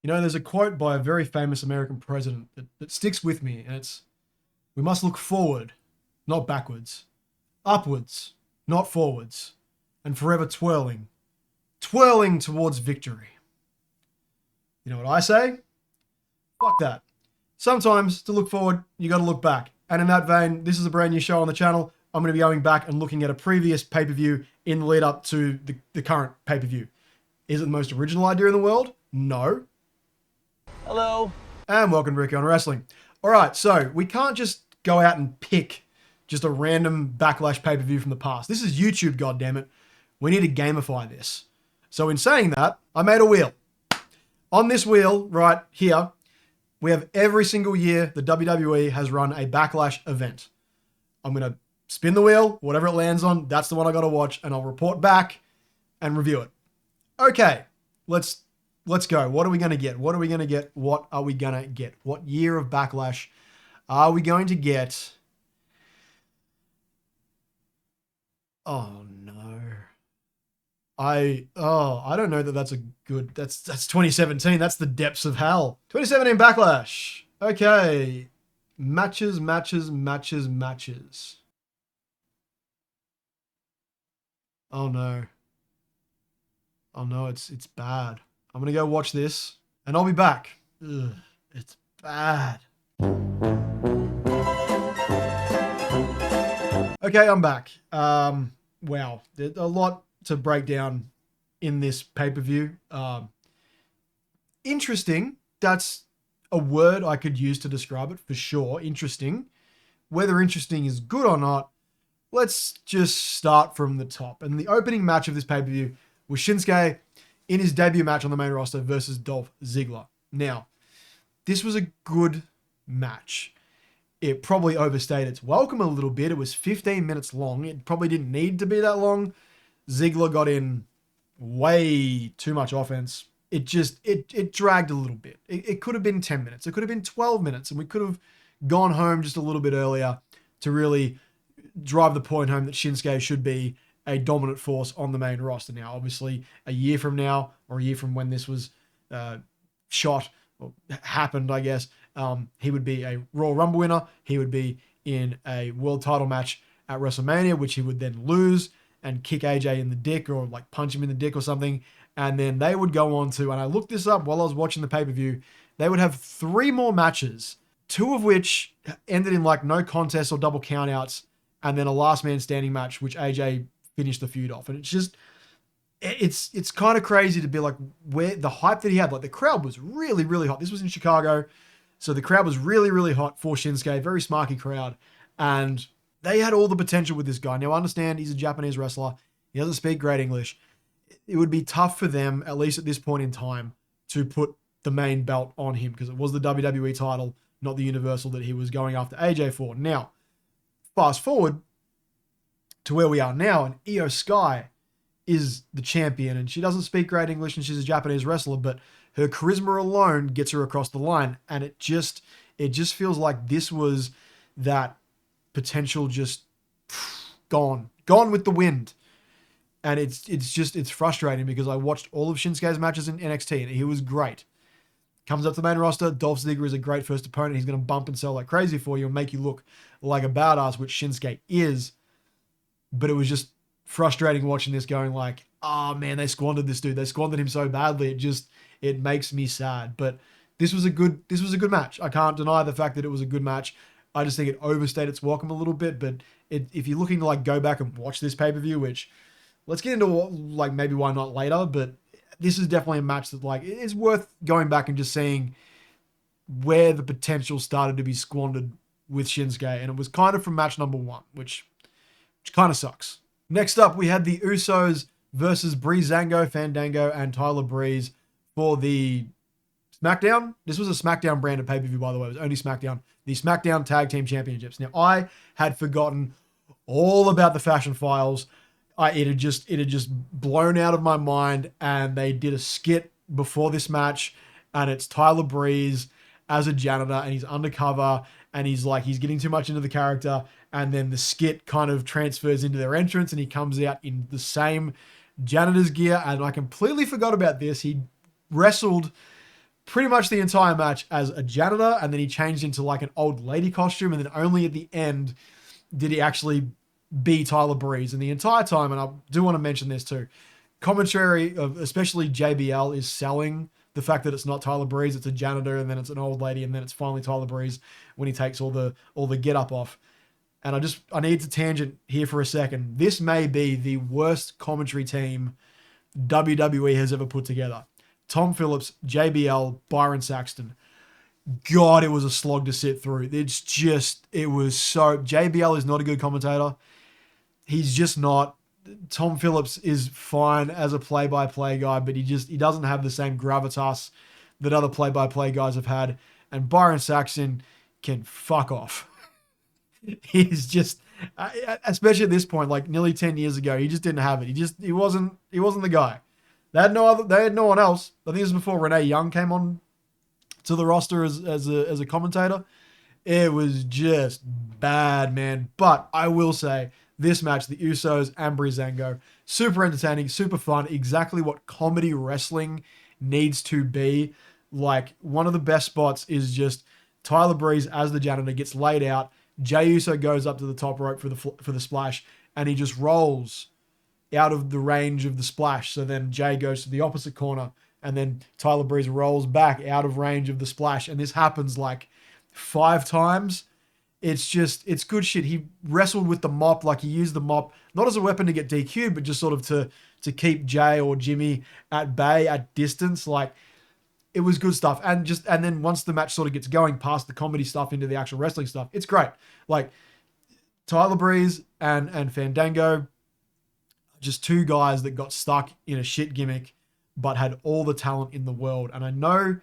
You know, there's a quote by a very famous American president that sticks with me, and it's, "We must look forward, not backwards, upwards, not forwards, and forever twirling, twirling towards victory." You know what I say? Fuck that. Sometimes to look forward, you got to look back. And in that vein, this is a brand new show on the channel. I'm going to be going back and looking at a previous pay-per-view in the lead up to the current pay-per-view. Is it the most original idea in the world? No. Hello. And welcome to Ricky on Wrestling. All right, so we can't just go out and pick just a random Backlash pay-per-view from the past. This is YouTube, goddammit. We need to gamify this. So in saying that, I made a wheel. On this wheel right here, we have every single year the WWE has run a Backlash event. I'm going to spin the wheel, whatever it lands on, that's the one I got to watch, and I'll report back and review it. Okay, let's go. What are we going to get? What are we going to get? What are we going to get? What year of Backlash are we going to get? Oh no. I don't know that that's a good, that's 2017. That's the depths of hell. 2017 Backlash. Okay. Matches. Oh no. Oh no, it's bad. I'm gonna go watch this and I'll be back. Ugh, it's bad. Okay, I'm back. Wow, there's a lot to break down in this pay-per-view. Interesting. That's a word I could use to describe it for sure. Interesting. Whether interesting is good or not, let's just start from the top. And the opening match of this pay-per-view was Shinsuke in his debut match on the main roster versus Dolph Ziggler. Now, this was a good match. It probably overstayed its welcome a little bit. It was 15 minutes long. It probably didn't need to be that long. Ziggler got in way too much offense. It dragged a little bit. It could have been 10 minutes. It could have been 12 minutes, and we could have gone home just a little bit earlier to really drive the point home that Shinsuke should be a dominant force on the main roster. Now, obviously, a year from now, or a year from when this was shot, or happened, I guess, he would be a Royal Rumble winner. He would be in a world title match at WrestleMania, which he would then lose and kick AJ in the dick or like punch him in the dick or something. And then they would go on to, and I looked this up while I was watching the pay-per-view, they would have 3 more matches, 2 of which ended in like no contest or double countouts, and then a last man standing match, which AJ finished the feud off. And it's just, it's kind of crazy to be like, where the hype that he had, like the crowd was really, really hot. This was in Chicago. So the crowd was really, really hot for Shinsuke, very smarky crowd. And they had all the potential with this guy. Now, I understand he's a Japanese wrestler. He doesn't speak great English. It would be tough for them, at least at this point in time, to put the main belt on him because it was the WWE title, not the Universal that he was going after AJ for. Now, fast forward to where we are now, and Io Sky is the champion, and she doesn't speak great English, and she's a Japanese wrestler, but her charisma alone gets her across the line, and it just feels like this was that potential just gone with the wind. And it's frustrating because I watched all of Shinsuke's matches in NXT and he was great. Comes up to the main roster, Dolph Ziggler is a great first opponent. He's going to bump and sell like crazy for you and make you look like a badass, which Shinsuke is. But it was just frustrating watching this going like, oh man, they squandered this dude. They squandered him so badly. It makes me sad. But this was a good match. I can't deny the fact that it was a good match. I just think it overstayed its welcome a little bit. But if you're looking to like go back and watch this pay-per-view, which let's get into like maybe why not later, but this is definitely a match that like it's worth going back and just seeing where the potential started to be squandered with Shinsuke. And it was kind of from match number 1, which kind of sucks. Next up, we had the Usos versus Breezango, Fandango, and Tyler Breeze for the SmackDown. This was a SmackDown branded pay-per-view, by the way. It was only SmackDown. The SmackDown Tag Team Championships. Now, I had forgotten all about the Fashion Files. It had just blown out of my mind, and they did a skit before this match, and it's Tyler Breeze as a janitor, and he's undercover, and he's getting too much into the character, and then the skit kind of transfers into their entrance, and he comes out in the same janitor's gear, and I completely forgot about this. He wrestled pretty much the entire match as a janitor, and then he changed into like an old lady costume, and then only at the end did he actually be Tyler Breeze. And the entire time, and I do want to mention this too, commentary of especially JBL is selling the fact that it's not Tyler Breeze, it's a janitor, and then it's an old lady, and then it's finally Tyler Breeze when he takes all the get up off. And I need to tangent here for a second. This may be the worst commentary team WWE has ever put together. Tom Phillips, JBL, Byron Saxton. God, it was a slog to sit through. It was so... JBL is not a good commentator. He's just not. Tom Phillips is fine as a play-by-play guy, but he doesn't have the same gravitas that other play-by-play guys have had. And Byron Saxton can fuck off. He's just, especially at this point, like nearly 10 years ago, he just didn't have it. He wasn't the guy. They had no one else. I think this was before Renee Young came on to the roster as a commentator. It was just bad, man. But I will say, this match, the Usos and Breezango, super entertaining, super fun, exactly what comedy wrestling needs to be. Like, one of the best spots is just Tyler Breeze as the janitor gets laid out. Jey Uso goes up to the top rope for the splash, and he just rolls out of the range of the splash. So then Jey goes to the opposite corner, and then Tyler Breeze rolls back out of range of the splash. And this happens like 5 times. It's good shit. He wrestled with the mop, like he used the mop, not as a weapon to get DQ'd, but just sort of to keep Jey or Jimmy at bay, at distance. Like, it was good stuff. And then once the match sort of gets going past the comedy stuff into the actual wrestling stuff, it's great. Like, Tyler Breeze and Fandango, just 2 guys that got stuck in a shit gimmick, but had all the talent in the world. And I know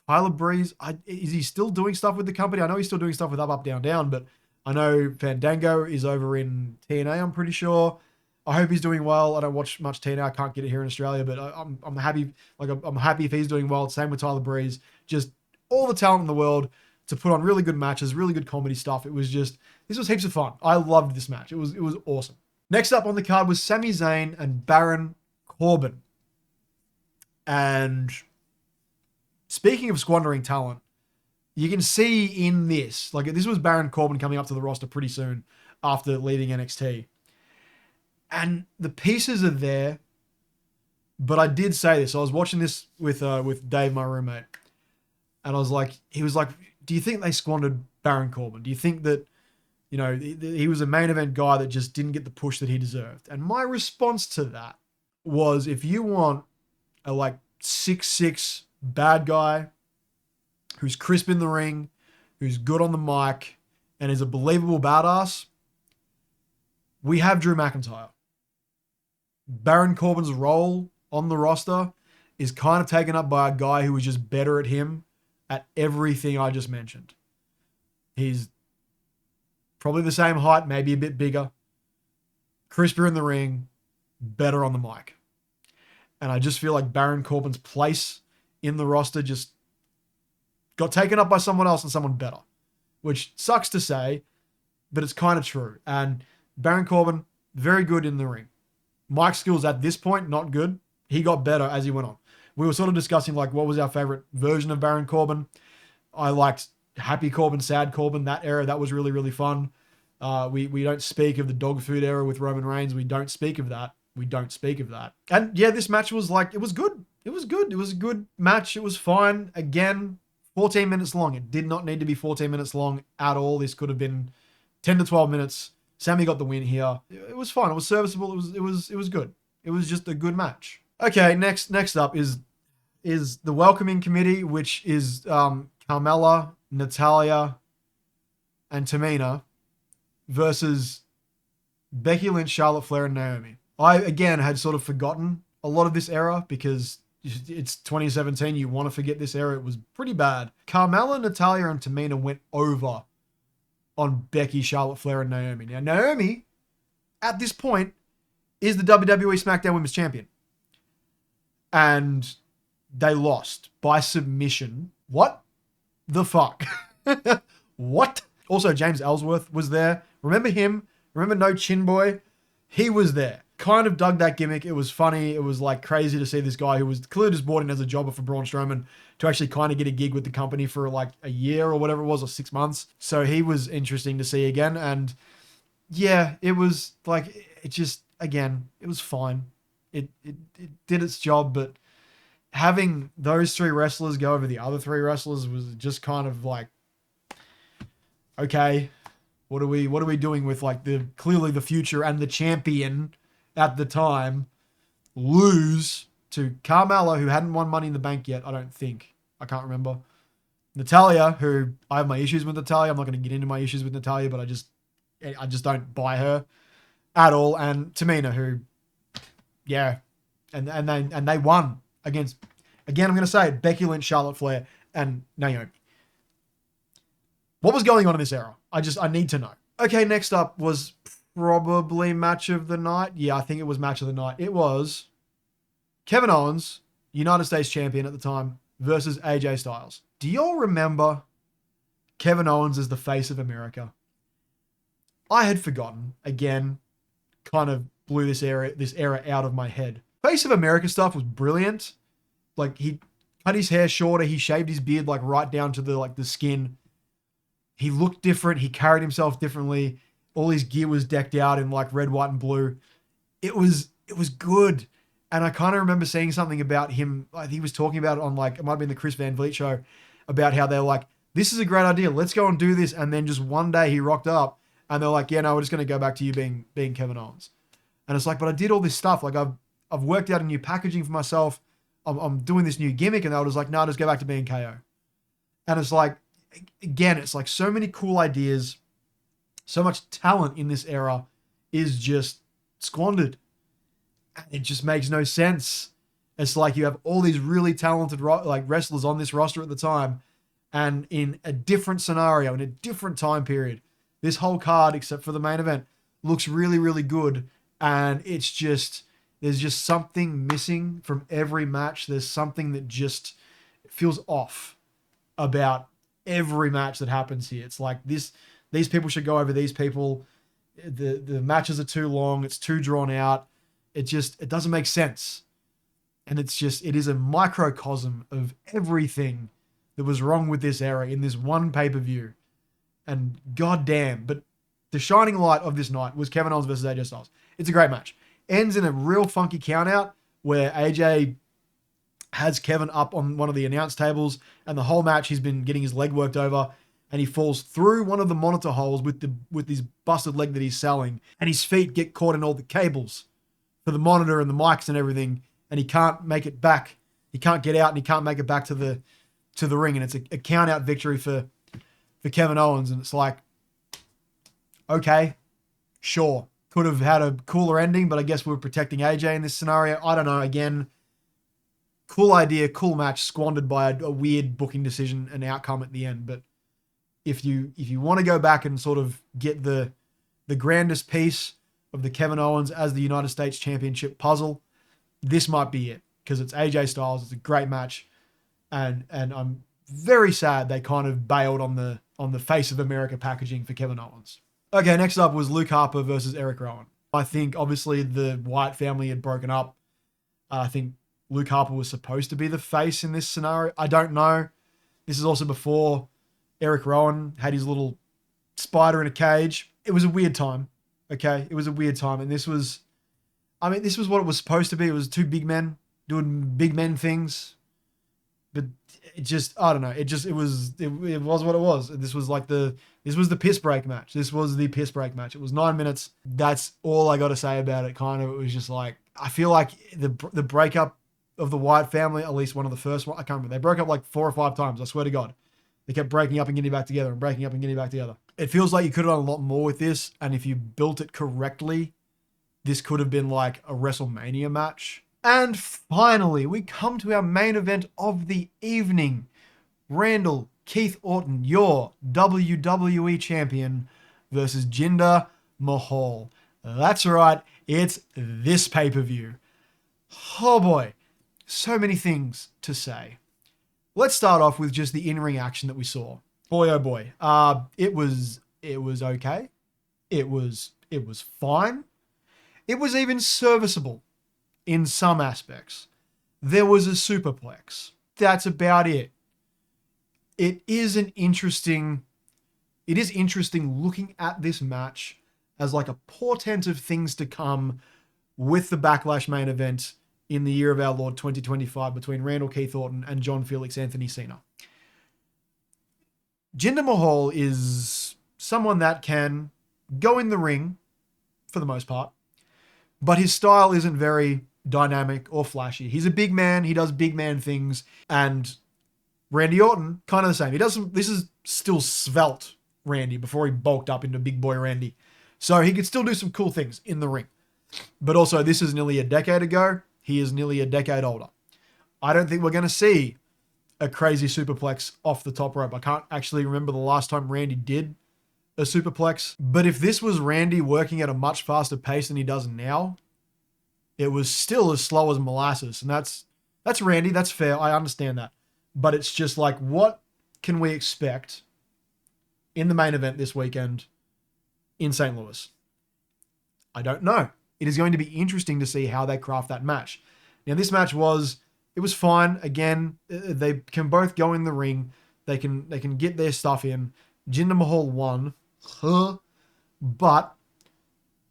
Tyler Breeze, is he still doing stuff with the company? I know he's still doing stuff with Up, Up, Down, Down, but I know Fandango is over in TNA, I'm pretty sure. I hope he's doing well. I don't watch much TNA. I can't get it here in Australia, but I'm happy. Like, I'm happy if he's doing well. Same with Tyler Breeze. Just all the talent in the world to put on really good matches, really good comedy stuff. This was heaps of fun. I loved this match. It was awesome. Next up on the card was Sami Zayn and Baron Corbin. And speaking of squandering talent, you can see in this, like, this was Baron Corbin coming up to the roster pretty soon after leaving NXT. And the pieces are there, but I did say this. I was watching this with Dave, my roommate, and he was like, do you think they squandered Baron Corbin? Do you think that, he was a main event guy that just didn't get the push that he deserved? And my response to that was, if you want a 6'6" bad guy who's crisp in the ring, who's good on the mic, and is a believable badass, we have Drew McIntyre. Baron Corbin's role on the roster is kind of taken up by a guy who is just better at him at everything I just mentioned. He's probably the same height, maybe a bit bigger, crisper in the ring, better on the mic. And I just feel like Baron Corbin's place in the roster just got taken up by someone else and someone better, which sucks to say, but it's kind of true. And Baron Corbin, very good in the ring. Mic skills at this point, not good. He got better as he went on. We were sort of discussing what was our favorite version of Baron Corbin. I liked Happy Corbin, Sad Corbin, that era. That was really, really fun. We don't speak of the dog food era with Roman Reigns. We don't speak of that. And yeah, this match was it was good. It was good. It was a good match. It was fine. Again, 14 minutes long. It did not need to be 14 minutes long at all. This could have been 10 to 12 minutes. Sammy got the win here. It was fun. It was serviceable. It was good. It was just a good match. Okay, next up is the welcoming committee, which is Carmella, Natalya, and Tamina versus Becky Lynch, Charlotte Flair, and Naomi. I again had sort of forgotten a lot of this era because it's 2017. You want to forget this era. It was pretty bad. Carmella, Natalya, and Tamina went over on Becky, Charlotte Flair, and Naomi. Now, Naomi, at this point, is the WWE SmackDown Women's Champion. And they lost by submission. What the fuck? What? Also, James Ellsworth was there. Remember him? Remember No Chin Boy? He was there. kind of dug that gimmick. It was funny. It was like crazy to see this guy who was clearly just brought in as a jobber for Braun Strowman to actually kind of get a gig with the company for like a year or whatever it was, or 6 months. So he was interesting to see again. And yeah, it was like, it just, again, it was fine. It did its job, but having those three wrestlers go over the other three wrestlers was just kind of like, okay, what are we doing with like the clearly the future and the champion at the time lose to Carmella, who hadn't won Money in the Bank yet, I don't think. I can't remember. Natalya, who I have my issues with Natalya. I'm not going to get into my issues with Natalya, but I just don't buy her at all. And Tamina, who, yeah, and they won against, again, I'm going to say it, Becky Lynch, Charlotte Flair, and Naomi. What was going on in this era? I need to know. Okay, next up was probably match of the night. Yeah, I think it was match of the night. It was Kevin Owens, United States champion at the time, versus AJ Styles. Do y'all remember Kevin Owens as the face of America? I had forgotten. Again, kind of blew this era out of my head. Face of America stuff was brilliant. Like, he cut his hair shorter, he shaved his beard like right down to the skin. He looked different, he carried himself differently. All his gear was decked out in like red, white, and blue. It was good. And I kind of remember seeing something about him. Like, he was talking about it on like, it might have been the Chris Van Vliet show, about how they're like, this is a great idea. Let's go and do this. And then just one day he rocked up and they're like, yeah, no, we're just going to go back to you being Kevin Owens. And it's like, but I did all this stuff. Like, I've worked out a new packaging for myself. I'm doing this new gimmick. And they were just like, no, just go back to being KO. And it's like, again, it's like so many cool ideas. So much talent in this era is just squandered. It just makes no sense. It's like you have all these really talented like wrestlers on this roster at the time, and in a different scenario, in a different time period, this whole card, except for the main event, looks really, really good. And it's just, there's just something missing from every match. There's something that just feels off about every match that happens here. It's like these people should go over these people. The matches are too long. It's too drawn out. It doesn't make sense. And it is a microcosm of everything that was wrong with this era in this one pay-per-view. And goddamn, but the shining light of this night was Kevin Owens versus AJ Styles. It's a great match. Ends in a real funky countout where AJ has Kevin up on one of the announce tables, and the whole match he's been getting his leg worked over, and he falls through one of the monitor holes with his busted leg that he's selling, and his feet get caught in all the cables for the monitor and the mics and everything, and he can't make it back. He can't get out, and he can't make it back to the ring, and it's a count out victory for Kevin Owens. And it's like, okay, sure, could have had a cooler ending, but I guess we're protecting AJ in this scenario. I don't know. Again, cool idea, cool match, squandered by a weird booking decision and outcome at the end. But if you want to go back and sort of get the grandest piece of the Kevin Owens as the United States Championship puzzle, this might be it, because it's AJ Styles. It's a great match, and I'm very sad they kind of bailed on the face of America packaging for Kevin Owens. Okay, next up was Luke Harper versus Eric Rowan. I think obviously the Wyatt family had broken up. I think Luke Harper was supposed to be the face in this scenario. I don't know. This is also before Eric Rowan had his little spider in a cage. It was a weird time. Okay, it was a weird time, and this was what it was supposed to be. It was two big men doing big men things, but it just, I don't know. It was what it was. This was the piss break match. This was the piss break match. It was 9 minutes. That's all I got to say about it. Kind of, it was just like, I feel like the breakup of the Wyatt family, at least one of the first one, I can't remember. They broke up like 4 or 5 times. I swear to God. They kept breaking up and getting back together and breaking up and getting back together. It feels like you could have done a lot more with this. And if you built it correctly, this could have been like a WrestleMania match. And finally, we come to our main event of the evening. Randall Keith Orton, your WWE champion, versus Jinder Mahal. That's right. It's this pay-per-view. Oh boy. So many things to say. Let's start off with just the in-ring action that we saw. Boy, oh boy. It was okay. It was fine. It was even serviceable in some aspects. There was a superplex. That's about it. It is interesting looking at this match as like a portent of things to come with the Backlash main event in the year of our Lord 2025 between Randall Keith Orton and John Felix Anthony Cena. Jinder Mahal is someone that can go in the ring for the most part, but his style isn't very dynamic or flashy. He's a big man. He does big man things. And Randy Orton, kind of the same. This is still svelte Randy before he bulked up into big boy Randy. So he could still do some cool things in the ring. But also, this is nearly a decade ago. He is nearly a decade older. I don't think we're going to see a crazy superplex off the top rope. I can't actually remember the last time Randy did a superplex. But if this was Randy working at a much faster pace than he does now, it was still as slow as molasses. And that's Randy. That's fair. I understand that. But it's just like, what can we expect in the main event this weekend in St. Louis? I don't know. It is going to be interesting to see how they craft that match. Now, this match was fine. Again, they can both go in the ring. They can get their stuff in. Jinder Mahal won, but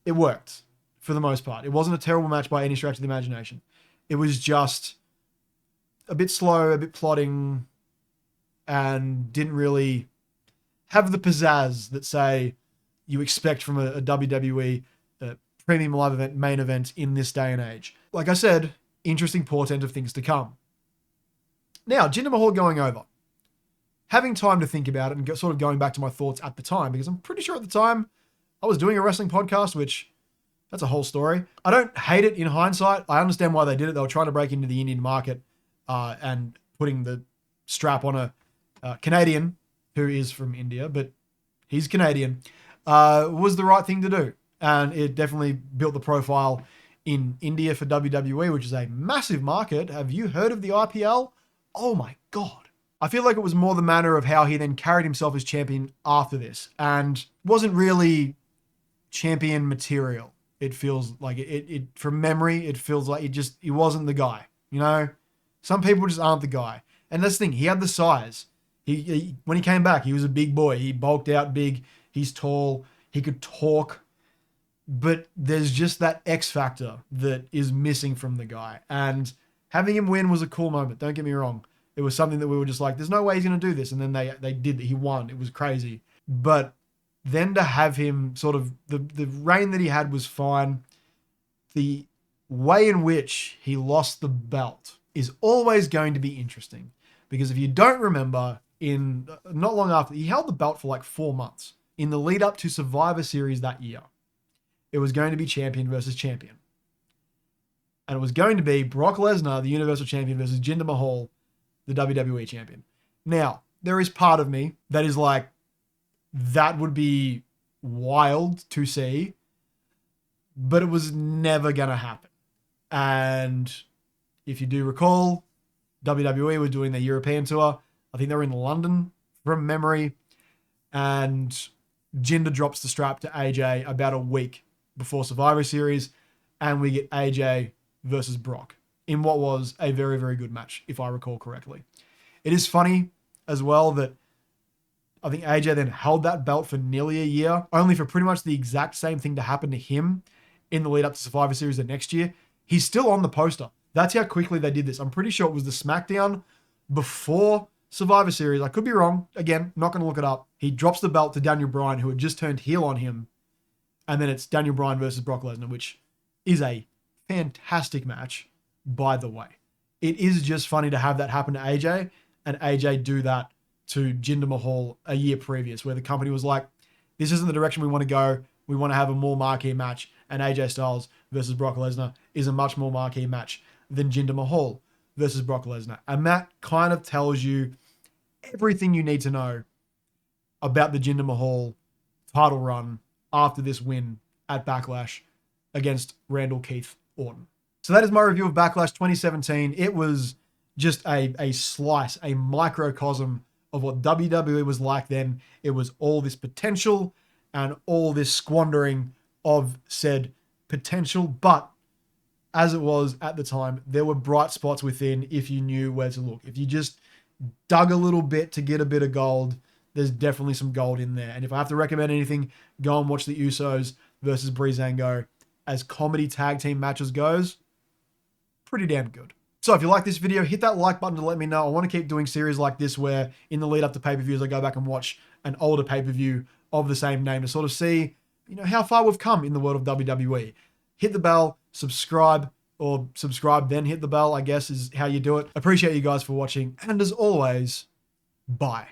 it worked for the most part. It wasn't a terrible match by any stretch of the imagination. It was just a bit slow, a bit plodding, and didn't really have the pizzazz that, say, you expect from a WWE premium live event, main event in this day and age. Like I said, interesting portent of things to come. Now, Jinder Mahal going over. Having time to think about it and sort of going back to my thoughts at the time, because I'm pretty sure at the time I was doing a wrestling podcast, which that's a whole story. I don't hate it in hindsight. I understand why they did it. They were trying to break into the Indian market and putting the strap on a Canadian who is from India, but he's Canadian, was the right thing to do. And it definitely built the profile in India for WWE, which is a massive market. Have you heard of the IPL? Oh my God. I feel like it was more the matter of how he then carried himself as champion after this and wasn't really champion material. It feels like it from memory, it feels like he wasn't the guy, you know? Some people just aren't the guy. And that's the thing, he had the size. He when he came back, he was a big boy. He bulked out big. He's tall. He could talk. But there's just that X factor that is missing from the guy. And having him win was a cool moment. Don't get me wrong. It was something that we were just like, there's no way he's going to do this. And then they did. He won. It was crazy. But then to have him sort of, the reign that he had was fine. The way in which he lost the belt is always going to be interesting. Because if you don't remember, in not long after, he held the belt for like 4 months in the lead up to Survivor Series that year. It was going to be champion versus champion. And it was going to be Brock Lesnar, the Universal Champion, versus Jinder Mahal, the WWE Champion. Now, there is part of me that is like, that would be wild to see, but it was never going to happen. And if you do recall, WWE were doing their European tour. I think they were in London from memory. And Jinder drops the strap to AJ about a week before Survivor Series, and we get AJ versus Brock in what was a very, very good match, if I recall correctly. It is funny as well that I think AJ then held that belt for nearly a year, only for pretty much the exact same thing to happen to him in the lead up to Survivor Series the next year. He's still on the poster. That's how quickly they did this. I'm pretty sure it was the SmackDown before Survivor Series. I could be wrong. Again, not going to look it up. He drops the belt to Daniel Bryan, who had just turned heel on him. And then it's Daniel Bryan versus Brock Lesnar, which is a fantastic match, by the way. It is just funny to have that happen to AJ and AJ do that to Jinder Mahal a year previous, where the company was like, this isn't the direction we want to go. We want to have a more marquee match. And AJ Styles versus Brock Lesnar is a much more marquee match than Jinder Mahal versus Brock Lesnar. And that kind of tells you everything you need to know about the Jinder Mahal title run after this win at Backlash against Randall Keith Orton. So that is my review of Backlash 2017. It was just a slice, a microcosm of what WWE was like then. It was all this potential and all this squandering of said potential, but as it was at the time, there were bright spots within if you knew where to look. If you just dug a little bit to get a bit of gold, there's definitely some gold in there. And if I have to recommend anything, go and watch the Usos versus Breezango as comedy tag team matches goes. Pretty damn good. So if you like this video, hit that like button to let me know. I want to keep doing series like this where in the lead up to pay-per-views, I go back and watch an older pay-per-view of the same name to sort of see, how far we've come in the world of WWE. Hit the bell, subscribe, or subscribe, then hit the bell, I guess is how you do it. Appreciate you guys for watching. And as always, bye.